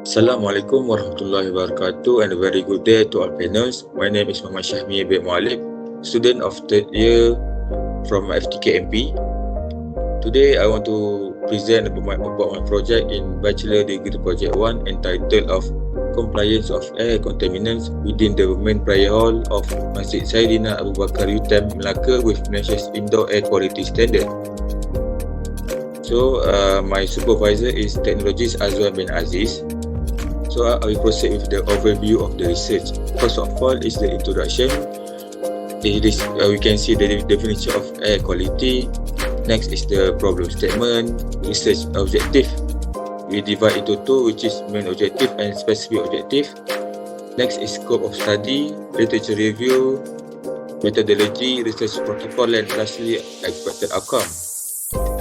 Assalamualaikum warahmatullahi wabarakatuh and a very good day to all panels. My name is Muhammad Syahmi bin Mualib, student of third year from FTKMP. Today I want to present about my project in Bachelor Degree Project 1 entitled of Compliance of Air Contaminants within the main prayer hall of Masjid Saidina Abu Bakar UTM Melaka with Malaysia's Indoor Air Quality Standard. So my supervisor is Technologist Azwan bin Aziz. So I will proceed with the overview of the research. First of all is the introduction. We can see the definition of air quality. Next is the problem statement, research objective. We divide into two, which is main objective and specific objective. Next is scope of study, literature review, methodology, research protocol, and lastly expected outcome.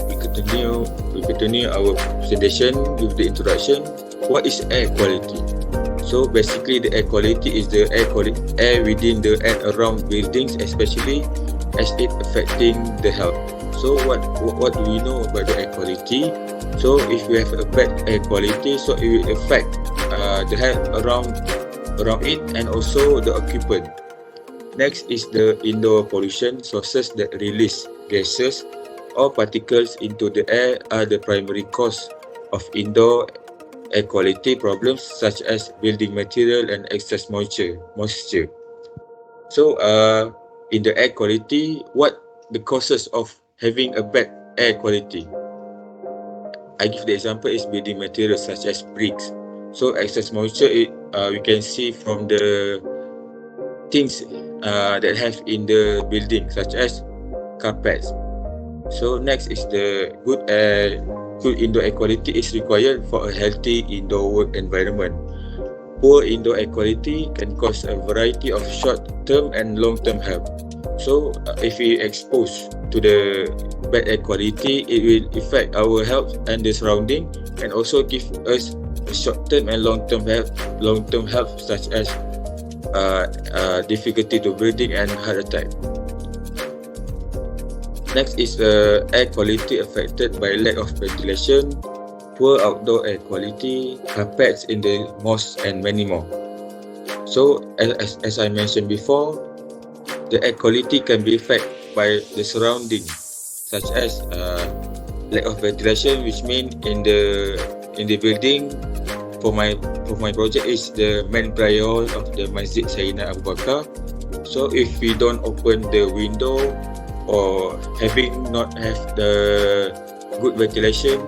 We continue our presentation with the introduction. What is air quality? So basically the air quality is the air within the and around buildings, especially as it affecting the health. So what do we know about the air quality? So if we have a bad air quality, so it will affect the health around it and also the occupant. Next is the indoor pollution. Sources that release gases or particles into the air are the primary cause of indoor air quality problems such as building material and excess moisture. So in the air quality, what the causes of having a bad air quality? I give the example is building materials such as bricks. So excess moisture, we can see from the things that have in the building such as carpets. So next is the good indoor air quality is required for a healthy indoor work environment. Poor indoor air quality can cause a variety of short-term and long-term health. So if we expose to the bad air quality, it will affect our health and the surrounding, and also give us a short-term and long-term health such as difficulty to breathing and heart attack. Next is air quality affected by lack of ventilation, poor outdoor air quality, carpets in the mosques, and many more. So as I mentioned before, the air quality can be affected by the surrounding, such as lack of ventilation, which means in the building. For my project is the main prayer hall of the Masjid Saidina Abu Bakar. So if we don't open the window or not have the good ventilation,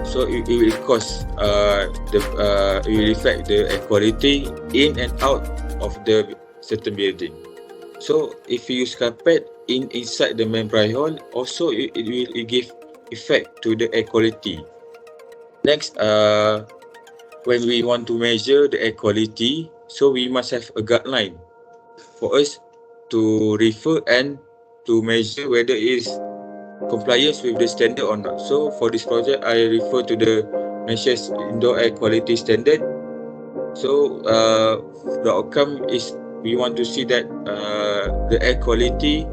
so it will cause it will affect the air quality in and out of the certain building. So if you use carpet inside the main prayer hall, also it will give effect to the air quality. Next, when we want to measure the air quality, so we must have a guideline for us to refer and to measure whether it is compliance with the standard or not. So for this project, I refer to the Malaysia's Indoor Air Quality Standard. So the outcome is we want to see that the air quality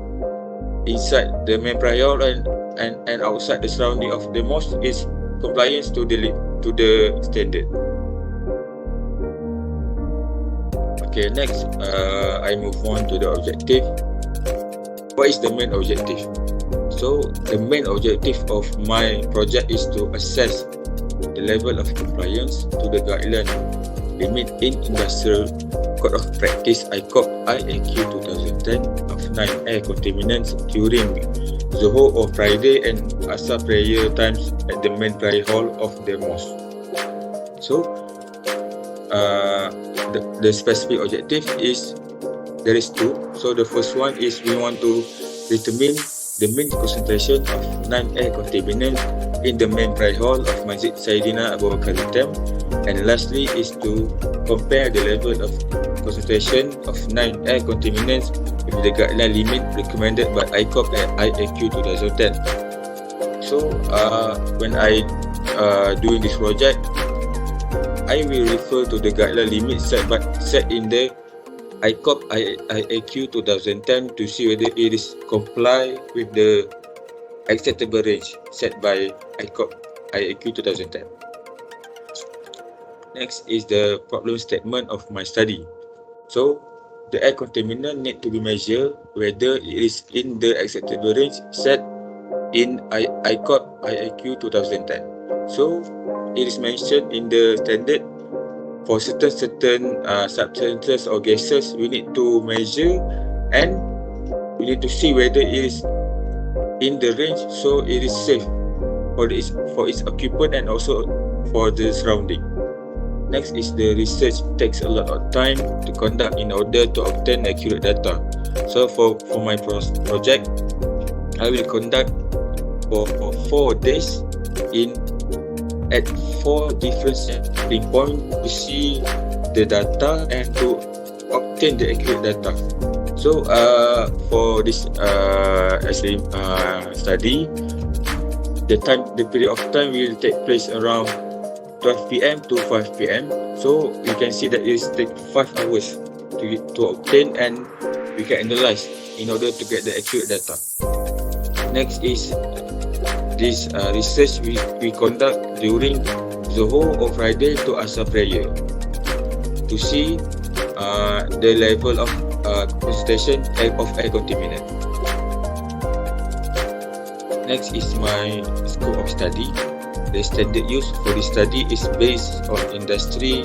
inside the main prayer hall and outside the surrounding of the mosque is compliance to the standard. Okay, next I move on to the objective. What is the main objective? So the main objective of my project is to assess the level of compliance to the guideline limit in Industrial Code of Practice IAQ 2010 of 9 air contaminants during Zuhur or Friday and Asar prayer times at the main prayer hall of the mosque. So the specific objective is there is two. So the first one is we want to determine the mean concentration of 9 air contaminants in the main prayer hall of Masjid Saidina Abu Bakar UTM, and lastly is to compare the level of concentration of 9 air contaminants with the guideline limit recommended by ICOP and IAQ 2010. So when I doing this project, I will refer to the guideline limit set in the ICOP IAQ 2010 to see whether it is comply with the acceptable range set by ICOP IAQ 2010. Next is the problem statement of my study. So, the air contaminant need to be measured whether it is in the acceptable range set in IIQ 2010. So, it is mentioned in the standard for certain substances or gases we need to measure, and we need to see whether it is in the range so it is safe for its occupant and also for the surrounding. Next is the research takes a lot of time to conduct in order to obtain accurate data. So for my project, I will conduct for 4 days at 4 different sampling points to see the data and to obtain the accurate data. So for this study, the period of time will take place around 12 p.m. to 5 p.m. So you can see that it takes 5 hours to obtain, and we can analyze in order to get the accurate data. Next is this research we conduct during Zuhur or Friday to Asar prayer to see the level of concentration of air contaminant. Next is my scope of study. The standard use for this study is based on Industry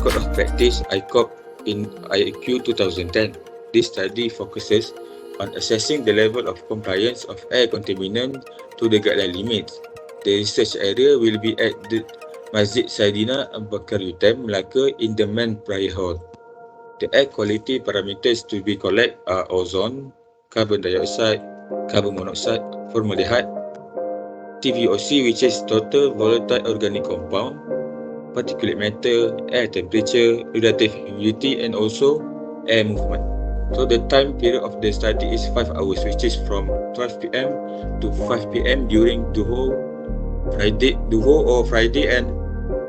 Code of Practice (ICOP) in IAQ 2010. This study focuses on assessing the level of compliance of air contaminant to the guideline limits. The research area will be at the Masjid Saidina Abu Bakar UTM, Melaka in the main prayer hall. The air quality parameters to be collected are ozone, carbon dioxide, carbon monoxide, formaldehyde, TVOC, which is total volatile organic compound, particulate matter, air temperature, relative humidity, and also air movement. So the time period of the study is 5 hours, which is from 12 p.m. to 5 p.m. during Duhur or Friday and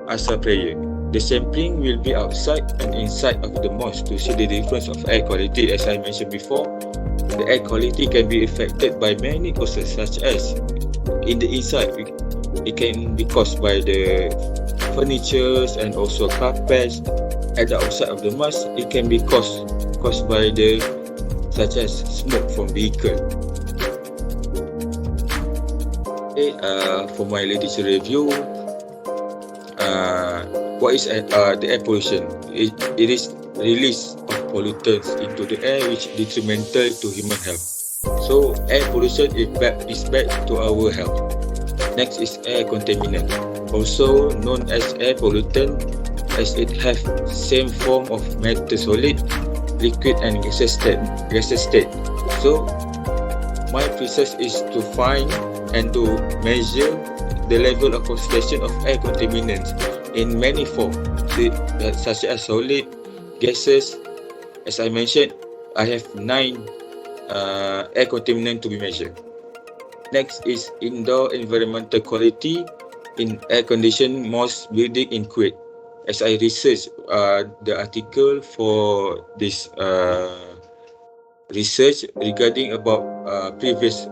Asar prayer. The sampling will be outside and inside of the mosque to see the difference of air quality. As I mentioned before, the air quality can be affected by many causes, such as in the inside, it can be caused by the furnitures and also carpets. At the outside of the mosque, it can be caused by the such as smoke from vehicle. Okay, for my literature review, what is the air pollution? It is release of pollutants into the air which is detrimental to human health. So air pollution is bad to our health. Next is air contaminant, also known as air pollutant, as it have same form of matter, solid, liquid, and gaseous state. So my research is to find and to measure the level of concentration of air contaminants in many forms, such as solid, gases. As I mentioned, I have 9 air contaminant to be measured. Next is indoor environmental quality in air-conditioned mosque building in Kuwait. As I researched the article for this research regarding about previous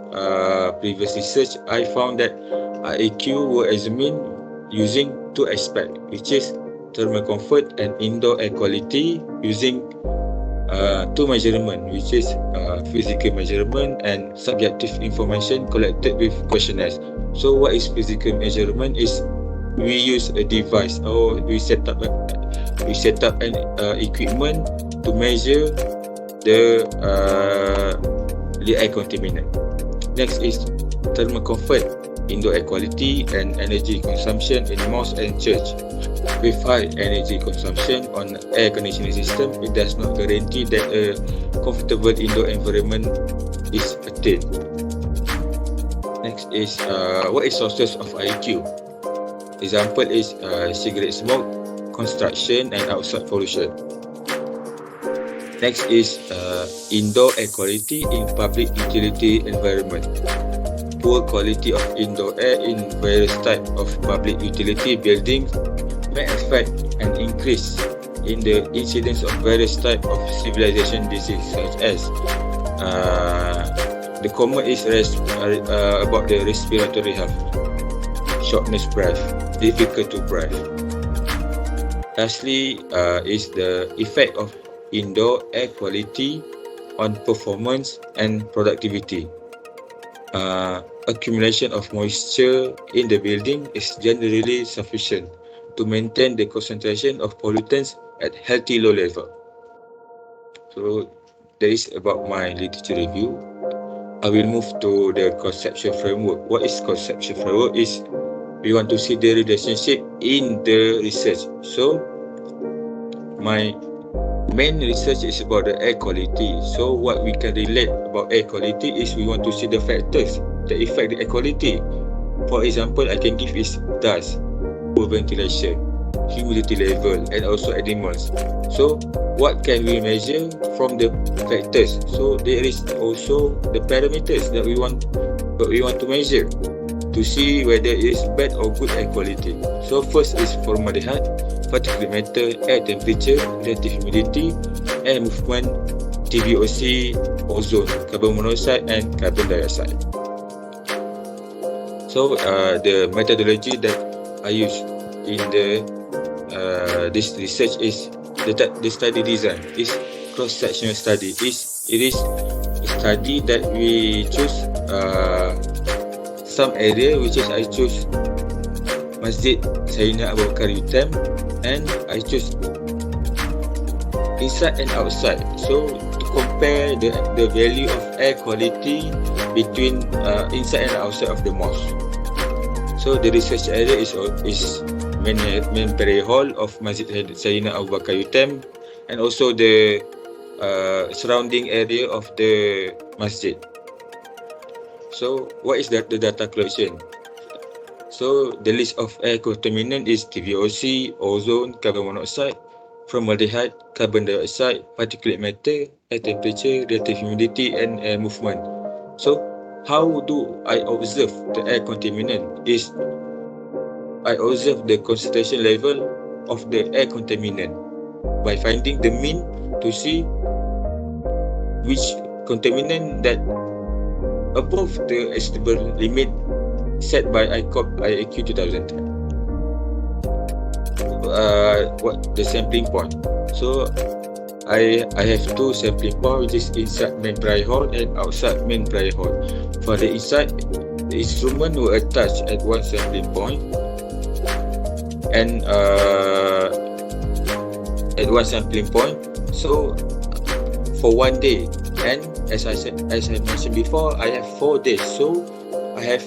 research, I found that IAQ were examined using 2 aspects, which is thermal comfort and indoor air quality, using 2 measurements, which is physical measurement and subjective information collected with questionnaires. So what is physical measurement? Is we use a device or we set up an equipment to measure the air contaminant. Next is thermal comfort, indoor air quality, and energy consumption in mosque and church. With high energy consumption on air conditioning system, it does not guarantee that a comfortable indoor environment is attained. Next is what is sources of IAQ? Example is cigarette smoke, construction, and outside pollution. Next is indoor air quality in public utility environment. Poor quality of indoor air in various types of public utility buildings may affect an increase in the incidence of various types of civilization disease, such as the common is about the respiratory health, shortness breath, difficult to breathe. Lastly, is the effect of indoor air quality on performance and productivity. Accumulation of moisture in the building is generally sufficient to maintain the concentration of pollutants at healthy low level. So that is about my literature review. I will move to the conceptual framework. What is conceptual framework? Is we want to see the relationship in the research. So my main research is about the air quality. So what we can relate about air quality is we want to see the factors that affect the air quality. For example, I can give is dust, poor ventilation, humidity level, and also animals. So what can we measure from the factors? So there is also the parameters that we want to measure to see whether it is bad or good air quality. So first is formaldehyde, particulate matter, air temperature, relative humidity, air movement, TVOC, ozone, carbon monoxide, and carbon dioxide. So the methodology that I use in this research is the study design is cross-sectional study. It is a study that we choose some area, which is I choose Masjid Sayyidina Abu Bakar Yutem, and I choose inside and outside. So to compare the value of air quality between inside and outside of the mosque. So the research area is main prayer hall of Masjid Sayyidina Abu Bakar Yutem, and also the surrounding area of the masjid. So what is the data collection? So the list of air contaminant is TVOC, ozone, carbon monoxide, formaldehyde, carbon dioxide, particulate matter, air temperature, relative humidity, and air movement. So how do I observe the air contaminant? Is I observe the concentration level of the air contaminant by finding the mean to see which contaminant that above the acceptable limit set by IAQ 2010. What the sampling point? So I have two sampling point, which is inside main prayer hall and outside main prayer hall. For the inside, the instrument will attach at one sampling point and at one sampling point. So for 1 day, and as I mentioned before, I have 4 days. So I have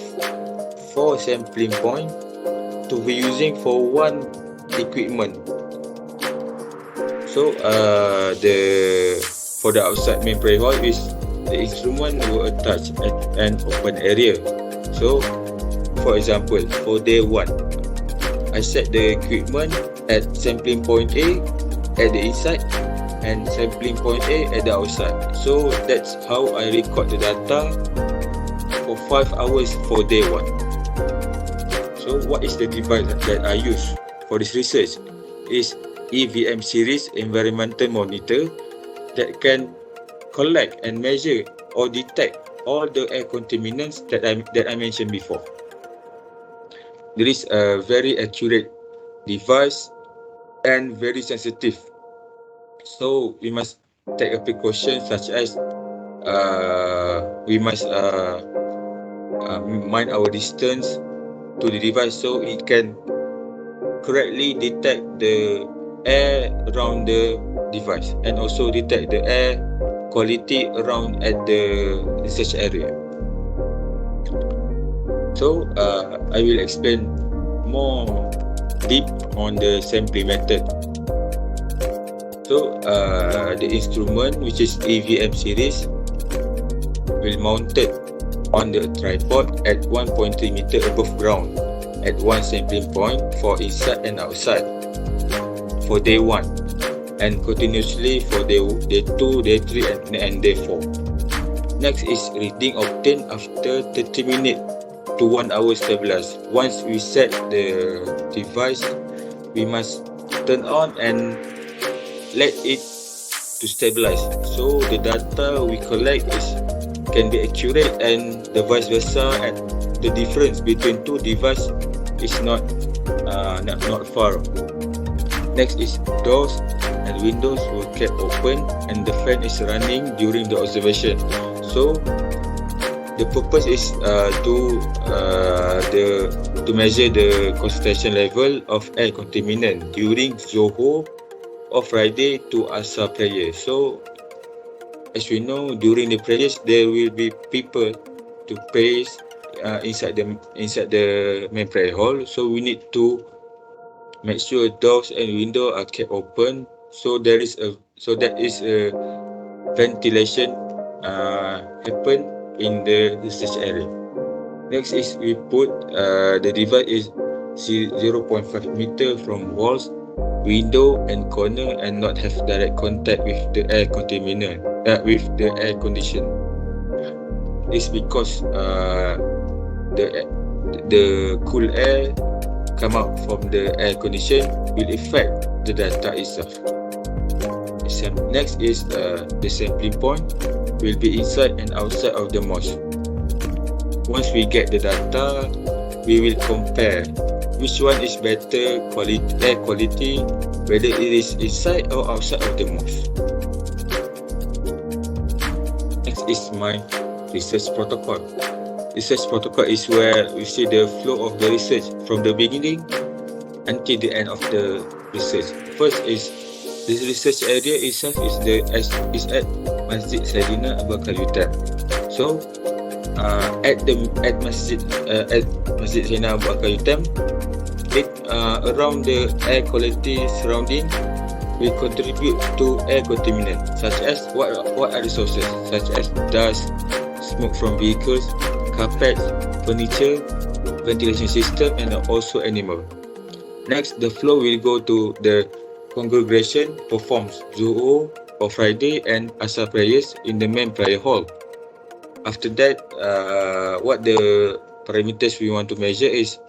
4 sampling point to be using for one equipment. So for the outside main prayer hall is the instrument will attach at an open area. So for example, for day 1, I set the equipment at sampling point A at the inside and sampling point A at the outside. So that's how I record the data for 5 hours for day 1. So what is the device that I use for this research? Is EVM series environmental monitor that can collect and measure or detect all the air contaminants that I mentioned before. There is a very accurate device and very sensitive. So we must take a precaution, such as we must mind our distance to the device so it can correctly detect the air around the device and also detect the air quality around at the research area. So I will explain more deep on the sampling method. So the instrument, which is EVM series, will mounted on the tripod at 1.3 meter above ground at one sampling point for inside and outside for day 1, and continuously for day 2, day 3, and day 4. Next is reading obtained after 30 minutes to 1 hour stabilized. Once we set the device, we must turn on and let it to stabilize. So the data we collect can be accurate, and the vice versa, and the difference between two devices is not far. Next is doors and windows were kept open and the fan is running during the observation. So the purpose is to measure the concentration level of air contaminant during Zohor or Friday to Asar prayer. So as we know, during the prayers there will be people to pray inside the main prayer hall. So we need to make sure doors and windows are kept open, so that is a ventilation happen in the research area. Next is we put the device is 0.5 meter from walls, window and corner and not have direct contact with the air contaminant with the air condition. This because the cool air come out from the air condition will affect the data itself. Next is the sampling point will be inside and outside of the mosque. Once we get the data, we will compare which one is better air quality, whether it is inside or outside of the mosque. Next is my research protocol. Research protocol is where we see the flow of the research from the beginning until the end of the research. First is this research area itself is at Masjid Saidina Abu Bakar Yutam. So at Masjid Saidina Abu Bakar Yutam, around the air quality surrounding will contribute to air contaminant, such as what are the sources, such as dust, smoke from vehicles, carpets, furniture, ventilation system and also animal. Next, the flow will go to the congregation performs Zuhur or Friday and Asar prayers in the main prayer hall. After that, what the parameters we want to measure is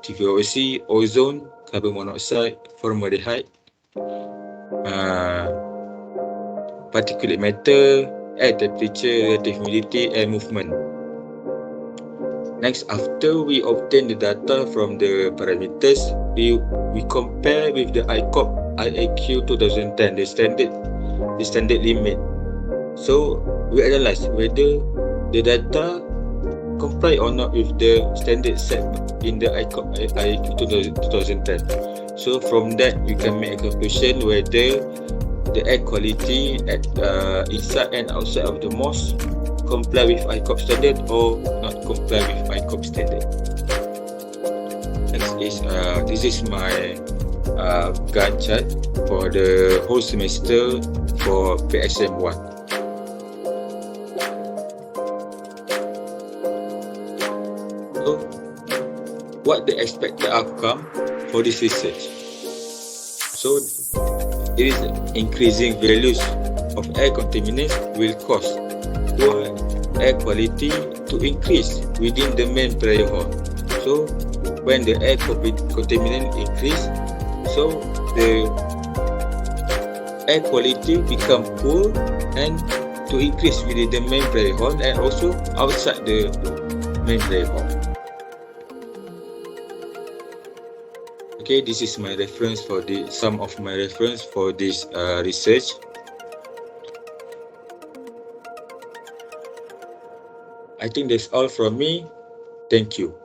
TVOC, ozone, carbon monoxide, formaldehyde, particulate matter, air temperature, relative humidity, air movement. Next, after we obtain the data from the parameters, we compare with the IAQ 2010, the standard limit. So we analyze whether the data comply or not with the standard set in the IAQ 2010. So from that we can make a conclusion whether the air quality at inside and outside of the mosque comply with ICOP standard or not comply with ICOP standard. Next is this is my Gantt chart for the whole semester for PSM 1. So, what the expected outcome for this research? So, it is increasing values of air contaminants will cause poor air quality to increase within the main prayer hall. So, when the air contaminant increase, so the air quality become poor and to increase within the main prayer hall and also outside the main prayer hall. Okay, this is my reference for some of my reference for this research. I think that's all from me. Thank you.